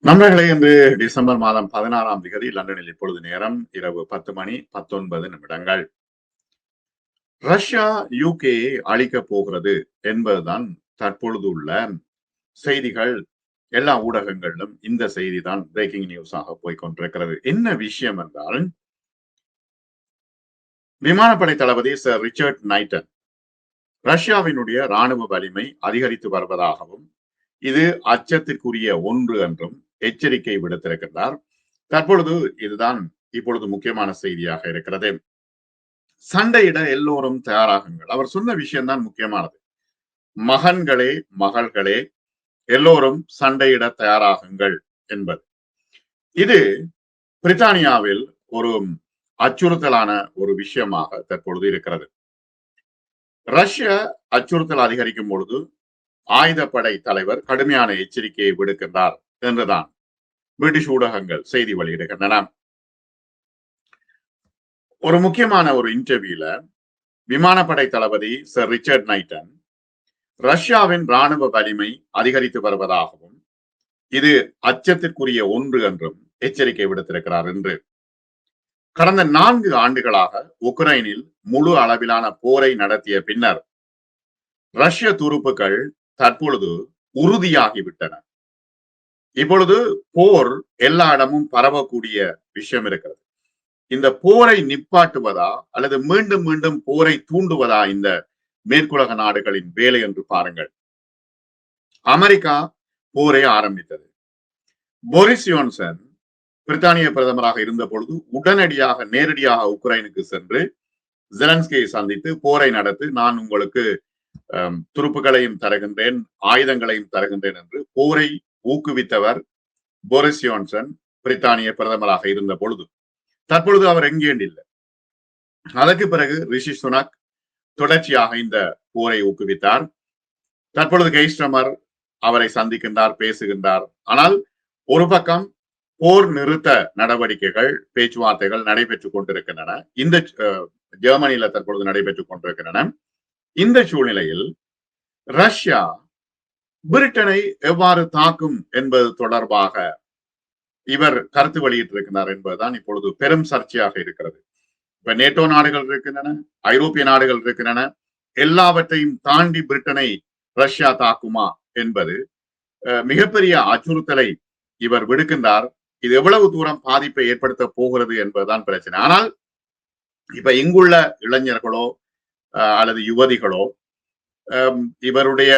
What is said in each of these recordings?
நண்பர்களே, இன்று டிசம்பர் மாதம் 16ஆம் திகதி லண்டனில் இப்பொழுது நேரம் இரவு 10 மணி 19 நிமிடங்கள். ரஷ்யா யூகேயை அழிக்கப் போகிறது என்பதுதான் தற்பொழுது உள்ள செய்திகள். எல்லா ஊடகங்களிலும் இந்த செய்தி தான் பிரேக்கிங் நியூஸாக போய்கொண்டிருக்கிறது. என்ன விஷயம் என்றால், விமானப்படை தளபதி சர் ரிச்சர்ட் நைட்டன் ரஷ்யாவினுடைய ராணுவ வலிமை அதிகரித்து வருவதாகவும், இது அச்சத்திற்குரிய ஒன்று என்றும் எச்சரிக்கை விடுத்திருக்கிறார். தற்பொழுது இதுதான் இப்பொழுது முக்கியமான செய்தியாக இருக்கிறது. சண்டையிட எல்லோரும் தயாராகுங்கள். அவர் சொன்ன விஷயம்தான் முக்கியமானது. மகன்களே, மகள்களே, எல்லோரும் சண்டையிட தயாராகுங்கள் என்பது. இது பிரித்தானியாவில் ஒரு அச்சுறுத்தலான ஒரு விஷயமாக தற்பொழுது இருக்கிறது. ரஷ்ய அச்சுறுத்தல் அதிகரிக்கும் பொழுது ஆயுதப்படை தலைவர் கடுமையான எச்சரிக்கையை விடுக்கின்றார் என்றுதான் பிரிட்டிஷ் ஊடகங்கள் செய்தி வெளியிடுகின்றன. ஒரு முக்கியமான ஒரு இன்டர்வியூல விமானப்படை தளபதி சர் ரிச்சர்ட் நைட்டன் ரஷ்யாவின் ராணுவ வலிமை அதிகரித்து வருவதாகவும், இது அச்சத்திற்குரிய ஒன்று என்றும் எச்சரிக்கை விடுத்திருக்கிறார் என்று. கடந்த 4 ஆண்டுகளாக உக்ரைனில் முழு அளவிலான போரை நடத்திய பின்னர் ரஷ்ய துருப்புக்கள் தற்பொழுது உறுதியாகிவிட்டன. இப்பொழுது போர் எல்லா இடமும் பரவக்கூடிய விஷயம் இருக்கிறது. இந்த போரை நிப்பாட்டுவதா அல்லது மீண்டும் மீண்டும் போரை தூண்டுவதா இந்த மேற்குலக நாடுகளின் வேலை என்று பாருங்கள். அமெரிக்கா போரை ஆரம்பித்தது. போரிஸ் ஜான்சன் பிரித்தானிய பிரதமராக இருந்த பொழுது உடனடியாக நேரடியாக உக்ரைனுக்கு சென்று ஜெலன்ஸ்கியை சந்தித்து போரை நடத்தி, நான் உங்களுக்கு துருப்புகளையும் தருகின்றேன், ஆயுதங்களையும் தருகின்றேன் என்று போரை ஊக்குவித்தவர் போரிஸ் ஜான்சன் பிரித்தானிய பிரதமராக இருந்த பொழுது. தற்பொழுது அவர் எங்கேயும் இல்லை. அதற்கு பிறகு ரிஷி சுனக் தொடர்ச்சியாக இந்த போரை ஊக்குவித்தார். தற்பொழுது கெய்ஸ்டமர் அவரை சந்திக்கின்றார், பேசுகின்றார். ஆனால் ஒரு பக்கம் போர் நிறுத்த நடவடிக்கைகள், பேச்சுவார்த்தைகள் நடைபெற்றுக் கொண்டிருக்கின்றன. இந்த ஜெர்மனியில தற்பொழுது நடைபெற்றுக் கொண்டிருக்கின்றன. இந்த சூழ்நிலையில் ரஷ்யா பிரிட்டனை எவ்வாறு தாக்கும் என்பது தொடர்பாக இவர் கருத்து வெளியிட்டிருக்கிறார் என்பதுதான் இப்பொழுது பெரும் சர்ச்சையாக இருக்கிறது. இப்ப நேட்டோ நாடுகள் இருக்கின்றன, ஐரோப்பிய நாடுகள் இருக்கின்றன. எல்லாவற்றையும் தாண்டி பிரிட்டனை ரஷ்யா தாக்குமா என்பது மிகப்பெரிய அச்சுறுத்தலை இவர் விடுக்கின்றார். இது எவ்வளவு தூரம் பாதிப்பை ஏற்படுத்த போகிறது என்பதுதான் பிரச்சனை. ஆனால் இப்ப இங்குள்ள இளைஞர்களோ அல்லது யுவதிகளோ இவருடைய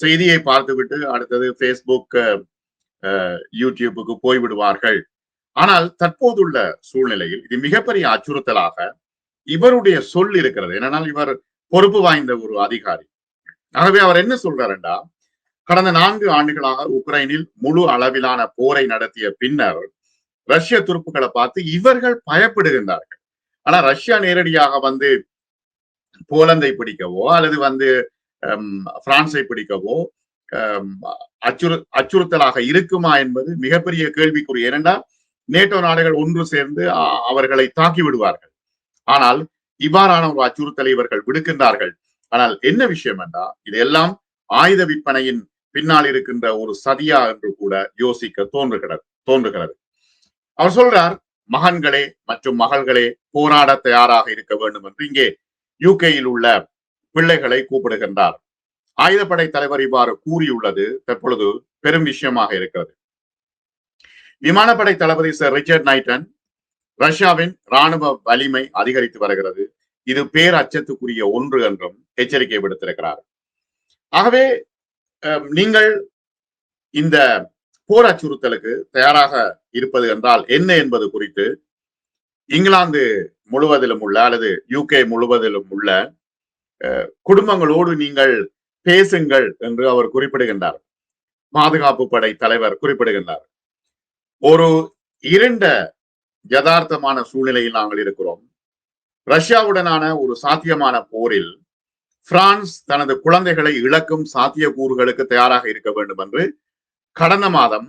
செய்தியை பார்த்துவிட்டு அடுத்தது பேஸ்புக், யூடியூபுக்கு போய்விடுவார்கள். ஆனால் தற்போதுள்ள சூழ்நிலையில் இது மிகப்பெரிய அச்சுறுத்தலாக இவருடைய சொல் இருக்கிறது. ஏனென்றால் இவர் பொறுப்பு வாய்ந்த ஒரு அதிகாரி. ஆகவே அவர் என்ன சொல்றாருண்டா, கடந்த 4 ஆண்டுகளாக உக்ரைனில் முழு அளவிலான போரை நடத்திய பின்னர் ரஷ்ய துருப்புக்களை பார்த்து இவர்கள் பயப்படுகின்றார்கள். ஆனா ரஷ்யா நேரடியாக வந்து போலந்தை பிடிக்கவோ அல்லது வந்து பிரான்சை பிடிக்கவோ அச்சுறுத்தலாக இருக்குமா என்பது மிகப்பெரிய கேள்விக்குறி. ஏனென்றால் நேட்டோ நாடுகள் ஒன்று சேர்ந்து அவர்களை தாக்கி விடுவார்கள். ஆனால் இவ்வாறான ஒரு அச்சுறுத்தலை இவர்கள் விடுக்கின்றார்கள். ஆனால் என்ன விஷயம் என்றால், இதெல்லாம் ஆயுத விற்பனையின் பின்னால் இருக்கின்ற ஒரு சதியா என்று கூட யோசிக்க தோன்றுகிறது. அவர் சொல்றார், மகன்களே மற்றும் மகள்களே, போராட தயாராக இருக்க வேண்டும் என்று இங்கே யூகேயில் உள்ள பிள்ளைகளை கூப்பிடுகின்றார். ஆயுதப்படை தலைவர் இவ்வாறு கூறியுள்ளது தற்பொழுது பெரும் விஷயமாக இருக்கிறது. விமானப்படை தளபதி சர் ரிச்சர்ட் நைட்டன் ரஷ்யாவின் ராணுவ வலிமை அதிகரித்து வருகிறது, இது பேரச்சத்துக்குரிய ஒன்று என்றும் எச்சரிக்கை விடுத்திருக்கிறார். ஆகவே நீங்கள் இந்த போர் அச்சுறுத்தலுக்கு தயாராக இருப்பது என்றால் என்ன என்பது குறித்து இங்கிலாந்து முழுவதிலும் உள்ள அல்லது யூகே முழுவதிலும் உள்ள குடும்பங்களோடு நீங்கள் பேசுங்கள் என்று அவர் குறிப்பிடுகின்றார். பாதுகாப்பு படை தலைவர் குறிப்பிடுகின்றார். ஒரு இருண்ட யதார்த்தமான சூழ்நிலையில் நாங்கள் இருக்கிறோம். ரஷ்யாவுடனான ஒரு சாத்தியமான போரில் பிரான்ஸ் தனது குழந்தைகளை இழக்கும் சாத்தியக்கூறுகளுக்கு தயாராக இருக்க வேண்டும் என்று கடந்த மாதம்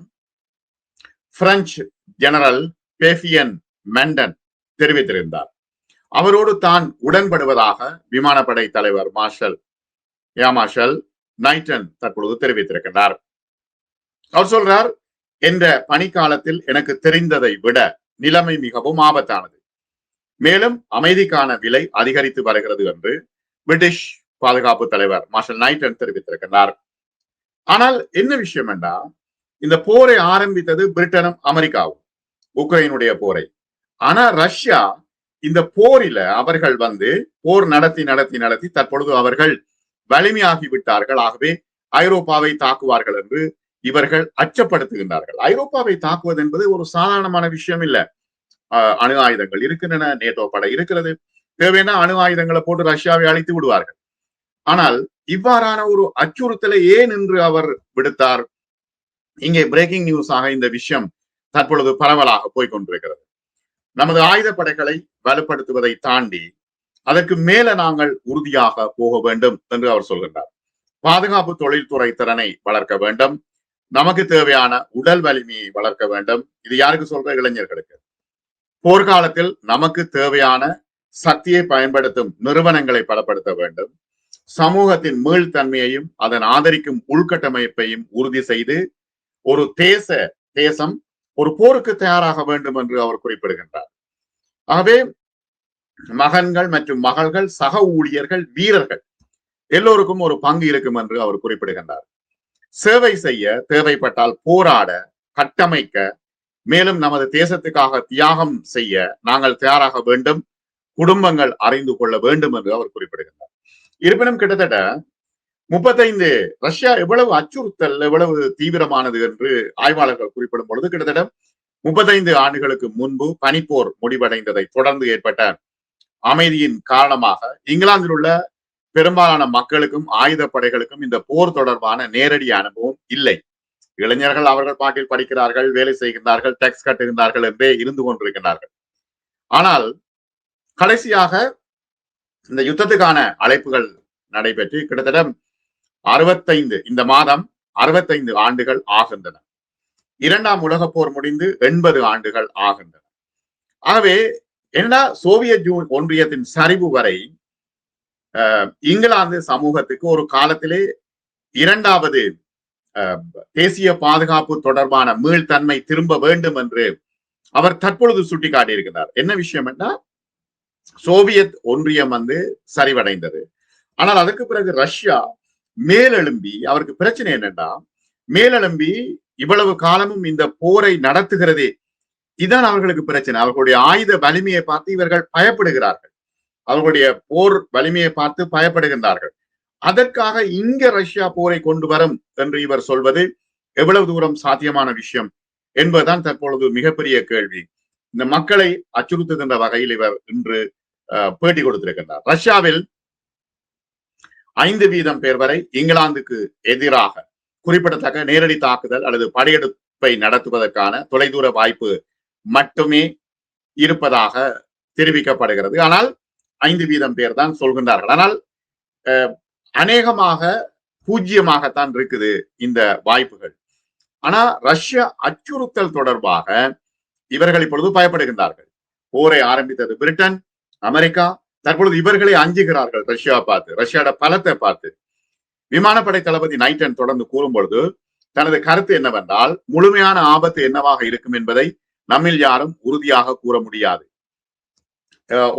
பிரெஞ்சு ஜெனரல் பேஃபியன் மெண்டன் தெரிவித்திருந்தார். அவரோடு தான் உடன்படுவதாக விமானப்படை தலைவர் மார்ஷல் நைட்டன் தற்பொழுது தெரிவித்திருக்கிறார். அவர் சொல்றார், என்ற பணிக்காலத்தில் எனக்கு தெரிந்ததை விட நிலைமை மிகவும் ஆபத்தானது. மேலும் அமைதிக்கான விலை அதிகரித்து வருகிறது என்று பிரிட்டிஷ் பாதுகாப்பு தலைவர் மார்ஷல் நைட்டன் தெரிவித்திருக்கிறார். ஆனால் என்ன விஷயம் என்றா, இந்த போரை ஆரம்பித்தது பிரிட்டனும் அமெரிக்காவும், உக்ரைனுடைய போரை. ஆனா ரஷ்யா இந்த போரில அவர்கள் போர் நடத்தி தற்பொழுது அவர்கள் வலிமையாகி விட்டார்கள். ஆகவே ஐரோப்பாவை தாக்குவார்கள் என்று இவர்கள் அச்சப்படுத்துகின்றார்கள். ஐரோப்பாவை தாக்குவது என்பது ஒரு சாதாரணமான விஷயம் இல்ல. அணு ஆயுதங்கள் இருக்கின்றன, நேட்டோ படை இருக்கிறது. தேவையான அணு ஆயுதங்களை போட்டு ரஷ்யாவை அழித்து விடுவார்கள். ஆனால் இவ்வாறான ஒரு அச்சுறுத்தலை ஏன் என்று அவர் விடுத்தார்? இங்கே பிரேக்கிங் நியூஸாக இந்த விஷயம் தற்பொழுது பரவலாக போய்கொண்டிருக்கிறது. நமது ஆயுதப்படைகளை வலுப்படுத்துவதை தாண்டி அதற்கு மேல நாங்கள் உறுதியாக போக வேண்டும் என்று அவர் சொல்கின்றார். பாதுகாப்பு தொழில்துறை திறனை வளர்க்க வேண்டும், நமக்கு தேவையான உடல் வலிமையை வளர்க்க வேண்டும். இது யாருக்கு சொல்ற? இளைஞர்களுக்கு. போர்க்காலத்தில் நமக்கு தேவையான சக்தியை பயன்படுத்தும் நிறுவனங்களை பலப்படுத்த வேண்டும். சமூகத்தின் மீள்தன்மையையும் அதன் ஆதரிக்கும் உள்கட்டமைப்பையும் உறுதி செய்து ஒரு தேசம் ஒரு போருக்கு தயாராக வேண்டும் என்று அவர் குறிப்பிடுகின்றார். ஆகவே மகன்கள் மற்றும் மகள்கள், சக ஊழியர்கள், வீரர்கள் எல்லோருக்கும் ஒரு பங்கு இருக்கும் என்று அவர் குறிப்பிடுகின்றார். சேவை செய்ய, தேவைப்பட்டால் போராட, கட்டமைக்க, மேலும் நமது தேசத்துக்காக தியாகம் செய்ய நாங்கள் தயாராக வேண்டும், குடும்பங்கள் அறிந்து கொள்ள வேண்டும் என்று அவர் குறிப்பிடுகின்றார். இருப்பினும் கிட்டத்தட்ட 35 ரஷ்யா எவ்வளவு அச்சுறுத்தல், எவ்வளவு தீவிரமானது என்று ஆய்வாளர்கள் குறிப்பிடும் பொழுது, கிட்டத்தட்ட 35 ஆண்டுகளுக்கு முன்பு பனிப்போர் முடிவடைந்ததை தொடர்ந்து ஏற்பட்ட அமைதியின் காரணமாக இங்கிலாந்தில் உள்ள பெரும்பாலான மக்களுக்கும் ஆயுதப்படைகளுக்கும் இந்த போர் தொடர்பான நேரடி அனுபவம் இல்லை. இளைஞர்கள் அவர்கள் பாட்டில் படிக்கிறார்கள், வேலை செய்கின்றார்கள், டேக்ஸ் கட்டுகின்றார்கள் என்றே இருந்து கொண்டிருக்கிறார்கள். ஆனால் கடைசியாக இந்த யுத்தத்துக்கான அழைப்புகள் நடைபெற்று கிட்டத்தட்ட 65 இந்த மாதம் 65 ஆண்டுகள் ஆகின்றன. 2ஆம் உலகப் போர் முடிந்து 80 ஆண்டுகள் ஆகின்றன. ஆகவே என்ன, சோவியத் ஒன்றியத்தின் சரிவு வரை இங்கிலாந்து சமூகத்துக்கு ஒரு காலத்திலே 2வது தேசிய பாதுகாப்பு தொடர்பான மீள்தன்மை திரும்ப வேண்டும் என்று அவர் தற்பொழுது சுட்டிக்காட்டியிருக்கிறார். என்ன விஷயம் என்றால், சோவியத் ஒன்றியம் சரிவடைந்தது. ஆனால் அதற்கு பிறகு ரஷ்யா மேலெழும்பி, அவருக்கு பிரச்சனை என்னன்னா, மேலெழும்பி இவ்வளவு காலமும் இந்த போரை நடத்துகிறதே, இதுதான் அவர்களுக்கு பிரச்சனை. அவர்களுடைய ஆயுத வலிமையை பார்த்து இவர்கள் பயப்படுகிறார்கள். அவர்களுடைய போர் வலிமையை பார்த்து பயப்படுகின்றார்கள். அதற்காக இங்க ரஷ்யா போரை கொண்டு வரும் என்று இவர் சொல்வது எவ்வளவு தூரம் சாத்தியமான விஷயம் என்பதுதான் தற்பொழுது மிகப்பெரிய கேள்வி. இந்த மக்களை அச்சுறுத்துகின்ற வகையில் இவர் இன்று பேட்டி கொடுத்திருக்கின்றார். ரஷ்யாவில் 5% பேர் வரை இங்கிலாந்துக்கு எதிராக குறிப்பிடத்தக்க நேரடி தாக்குதல் அல்லது படையெடுப்பை நடத்துவதற்கான தொலைதூர வாய்ப்பு மட்டுமே இருப்பதாக தெரிவிக்கப்படுகிறது. ஆனால் 5% பேர் தான் சொல்கின்றார்கள். ஆனால் அநேகமாக 0 இருக்குது இந்த வாய்ப்புகள். ஆனா ரஷ்யா அச்சுறுத்தல் தொடர்பாக இவர்கள் இப்பொழுது பயப்படுகின்றார்கள். போரை ஆரம்பித்தது பிரிட்டன், அமெரிக்கா. தற்பொழுது இவர்களை அஞ்சுகிறார்கள் ரஷ்யா பார்த்து, ரஷ்யாவோட பலத்தை பார்த்து. விமானப்படை தளபதி நைட்டன் தொடர்ந்து கூறும் பொழுது தனது கருத்து என்னவென்றால், முழுமையான ஆபத்து என்னவாக இருக்கும் என்பதை நம்மில் யாரும் உறுதியாக கூற முடியாது.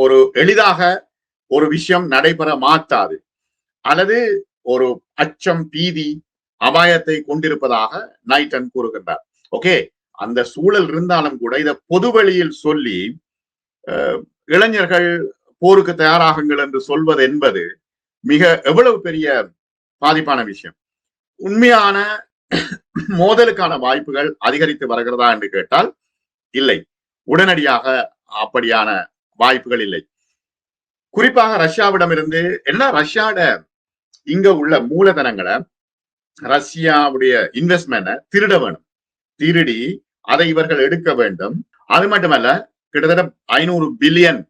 ஒரு எளிதாக ஒரு விஷயம் நடைபெற மாட்டாது, அல்லது ஒரு அச்சம், பீதி, அபாயத்தை கொண்டிருப்பதாக நைட்டன் கூறுகின்றார். ஓகே, அந்த சூழல் இருந்தாலும் கூட இதை பொதுவெளியில் சொல்லி இளைஞர்கள் போருக்கு தயாராகுங்கள் என்று சொல்வது என்பது மிக எவ்வளவு பெரிய பாதிப்பான விஷயம். உண்மையான மோதலுக்கான வாய்ப்புகள் அதிகரித்து வருகிறதா என்று கேட்டால் இல்லை, உடனடியாக அப்படியான வாய்ப்புகள் இல்லை. குறிப்பாக ரஷ்யாவிடமிருந்து ரஷ்யாவோட இங்க உள்ள மூலதனங்களை, ரஷ்யாவுடைய இன்வெஸ்ட்மெண்ட் திருட வேணும், திருடி அதை இவர்கள் எடுக்க வேண்டும். அது மட்டுமல்ல, கிட்டத்தட்ட 500 பில்லியன்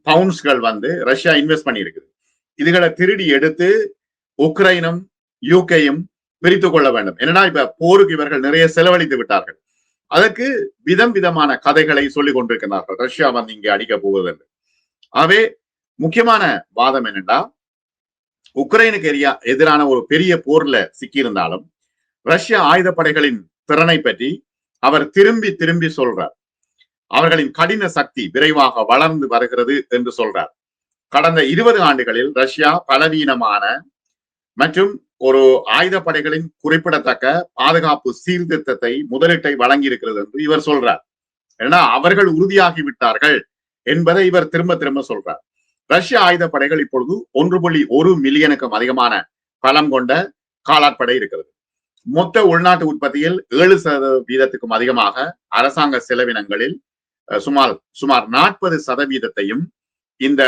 பவுண்ட்ஸ்கள் ரஷ்யா இன்வெஸ்ட் பண்ணி இருக்குது. இதுகளை திருடி எடுத்து உக்ரைனும் யூகேயும் பிரித்துக் கொள்ள வேண்டும். என்னன்னா, இப்ப போருக்கு இவர்கள் நிறைய செலவழித்து விட்டார்கள். அதற்கு விதமான கதைகளை சொல்லிக் கொண்டிருக்கிறார்கள், ரஷ்யா இங்கே அடிக்க போவது என்று. ஆகவே முக்கியமான வாதம் என்னன்னா, உக்ரைனுக்கு எதிரான ஒரு பெரிய போர்ல சிக்கியிருந்தாலும் ரஷ்யா ஆயுதப்படைகளின் திறனை பற்றி அவர் திரும்பி திரும்பி சொல்றார். அவர்களின் கடின சக்தி விரைவாக வளர்ந்து வருகிறது என்று சொல்றார். கடந்த 20 ஆண்டுகளில் ரஷ்யா பலவீனமான மற்றும் ஒரு ஆயுதப்படைகளின் குறிப்பிடத்தக்க பாதுகாப்பு சீர்திருத்தத்தை முதலீட்டை வழங்கி இருக்கிறது என்று இவர் சொல்றார். ஏன்னா அவர்கள் உறுதியாகி விட்டார்கள் என்பதை இவர் திரும்ப திரும்ப சொல்றார். ரஷ்ய ஆயுதப்படைகள் இப்பொழுது 1.1 மில்லியனுக்கும் அதிகமான பலம் கொண்ட காலாட்படை இருக்கிறது. மொத்த உள்நாட்டு உற்பத்தியில் 7% அதிகமாக அரசாங்க செலவினங்களில் சுமார் 40% இந்த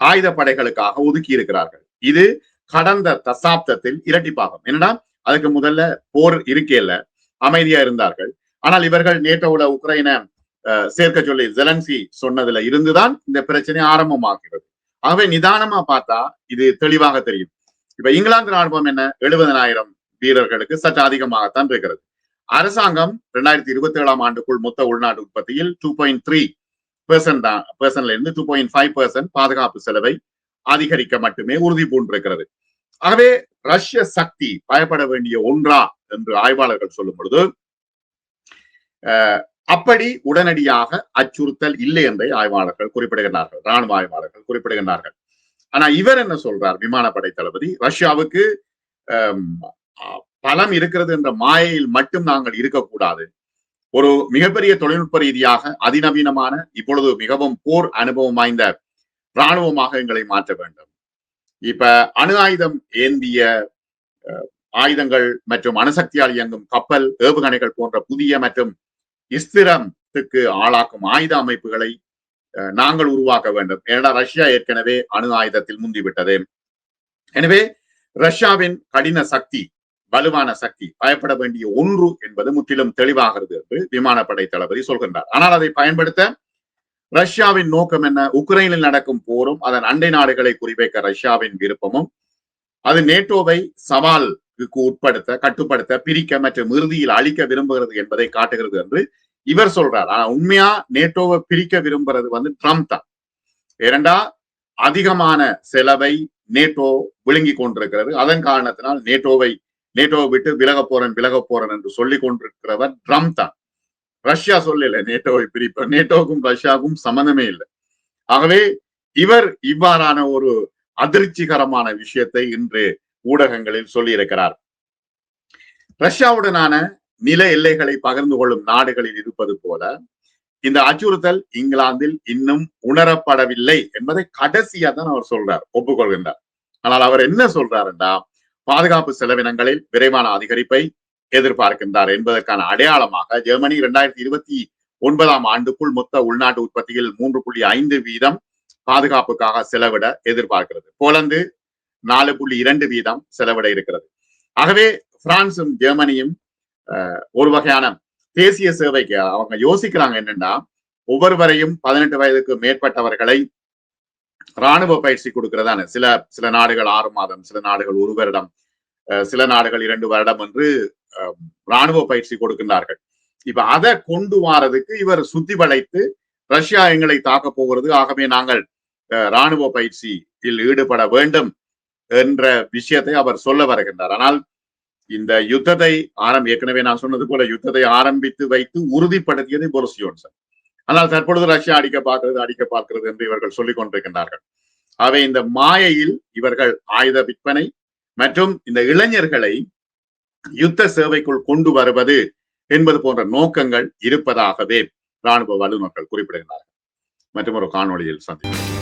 ஆயுதப்படைகளுக்காக ஒதுக்கி இருக்கிறார்கள். இது கடந்த தசாப்தத்தில் இரட்டிப்பாகும். என்னன்னா அதுக்கு முதல்ல போர் இருக்கையில அமைதியா இருந்தார்கள். ஆனால் இவர்கள் நேட்டோட உக்ரைனை சேர்க்க சொல்லி ஜெலன்ஸ்கி சொன்னதுல இருந்துதான் இந்த பிரச்சனை ஆரம்பமாகிறது. ஆகவே நிதானமா பார்த்தா இது தெளிவாக தெரியும். இப்ப இங்கிலாந்து ராணுவம் என்ன 70,000 வீரர்களுக்கு சற்று அதிகமாகத்தான் இருக்கிறது. அரசாங்கம் 2027 ஆண்டுக்குள் மொத்த உள்நாட்டு உற்பத்தியில் 2.3% இருந்து 2.5% பாதுகாப்பு செலவை அதிகரிக்க மட்டுமே உறுதி பூண்டிருக்கிறது. ஆகவே ரஷ்ய சக்தி பயப்பட வேண்டிய ஒன்றா என்று ஆய்வாளர்கள் சொல்லும் பொழுது அப்படி உடனடியாக அச்சுறுத்தல் இல்லை என்றே ஆய்வாளர்கள் குறிப்பிடுகின்றார்கள், ராணுவ ஆய்வாளர்கள் குறிப்பிடுகின்றார்கள். ஆனா இவர் என்ன சொல்றார், விமானப்படை தளபதி, ரஷ்யாவுக்கு பலம் இருக்கிறது என்ற மாயையில் மட்டும் நாங்கள் இருக்கக்கூடாது. ஒரு மிகப்பெரிய தொழில்நுட்ப ரீதியாக அதிநவீனமான இப்பொழுது மிகவும் போர் அனுபவம் வாய்ந்த இராணுவமாக எங்களை மாற்ற வேண்டும். இப்ப அணு ஆயுதம் ஏந்திய ஆயுதங்கள் மற்றும் அணுசக்தியால் இயங்கும் கப்பல் ஏவுகணைகள் போன்ற புதிய மற்றும் ஸ்திரத்துக்கு ஆளாக்கும் ஆயுத அமைப்புகளை நாங்கள் உருவாக்க வேண்டும். ஏன்னா ரஷ்யா ஏற்கனவே அணு ஆயுதத்தில் முந்திவிட்டது. எனவே ரஷ்யாவின் கடின சக்தி, வலுவான சக்தி பயப்பட வேண்டிய ஒன்று என்பது முற்றிலும் தெளிவாகிறது என்று விமானப்படை தளபதி சொல்கின்றார். ஆனால் அதை பயன்படுத்த ரஷ்யாவின் நோக்கம் என்ன? உக்ரைனில் நடக்கும் போரும் அதன் அண்டை நாடுகளை குறிவைக்க ரஷ்யாவின் விருப்பமும் அது நேட்டோவை சவாலுக்கு உட்படுத்த, கட்டுப்படுத்த, பிரிக்க மற்றும் இறுதியில் அழிக்க விரும்புகிறது என்பதை காட்டுகிறது என்று இவர் சொல்றார். ஆனா உண்மையா நேட்டோவை பிரிக்க விரும்புறது ட்ரம்ப் தான். இரண்டா அதிகமான செலவை நேட்டோ விழுங்கி கொண்டிருக்கிறது. அதன் காரணத்தினால் நேட்டோவை விட்டு விலக போறேன் என்று சொல்லிக் கொண்டிருக்கிறவர் ட்ரம்ப் தான். ரஷ்யா சொல்லல நேட்டோவை பிரிப்ப. நேட்டோவுக்கும் ரஷ்யாவுக்கும் சம்பந்தமே இல்லை. ஆகவே இவர் இவ்வாறான ஒரு அதிர்ச்சிகரமான விஷயத்தை இன்று ஊடகங்களில் சொல்லி இருக்கிறார். ரஷ்யாவுடனான நில எல்லைகளை பகிர்ந்து கொள்ளும் நாடுகளில் இருப்பது போல இந்த அச்சுறுத்தல் இங்கிலாந்தில் இன்னும் உணரப்படவில்லை என்பதை கடைசியா தான் அவர் சொல்றார், ஒப்புக்கொள்கின்றார். ஆனால் அவர் என்ன சொல்றாருன்னா, பாதுகாப்பு செலவினங்களில் விரைவான அதிகரிப்பை எதிர்பார்க்கின்றார் என்பதற்கான அடையாளமாக ஜெர்மனி 2029 ஆண்டுக்குள் மொத்த உள்நாட்டு உற்பத்தியில் 3.5% பாதுகாப்புக்காக செலவிட எதிர்பார்க்கிறது. போலந்து 4.2% செலவிட இருக்கிறது. ஆகவே பிரான்சும் ஜெர்மனியும் ஒரு வகையான தேசிய சேவைக்கு அவங்க யோசிக்கிறாங்க. என்னன்னா, ஒவ்வொருவரையும் 18 வயதுக்கு மேற்பட்டவர்களை ராணுவ பயிற்சி கொடுக்கிறதான சில நாடுகள் 6 மாதம், சில நாடுகள் 1 வருடம், சில நாடுகள் 2 வருடம் என்று ராணுவ பயிற்சி கொடுக்கின்றார்கள். இப்ப அதை கொண்டு வாரதுக்கு இவர் சுத்தி வளைத்து ரஷ்யா எங்களை தாக்க போகிறது, ஆகவே நாங்கள் ராணுவ பயிற்சியில் ஈடுபட வேண்டும் என்ற விஷயத்தை அவர் சொல்ல வருகின்றார். ஆனால் இந்த யுத்தத்தை ஏற்கனவே நான் சொன்னது போல யுத்தத்தை ஆரம்பித்து வைத்து உறுதிப்படுத்தியது போரிஸ் ஜான்சன். ஆனால் தற்பொழுது ரஷ்யா அடிக்க பார்க்கிறது என்று இவர்கள் சொல்லிக் கொண்டிருக்கின்றார்கள். அவை இந்த மாயையில் இவர்கள் ஆயுத விற்பனை மற்றும் இந்த இளைஞர்களை யுத்த சேவைக்குள் கொண்டு வருவது என்பது போன்ற நோக்கங்கள் இருப்பதாகவே ராணுவ வல்லுநர்கள் குறிப்பிடுகிறார்கள். மற்றும் ஒரு காணொளியில் சந்திப்போம்.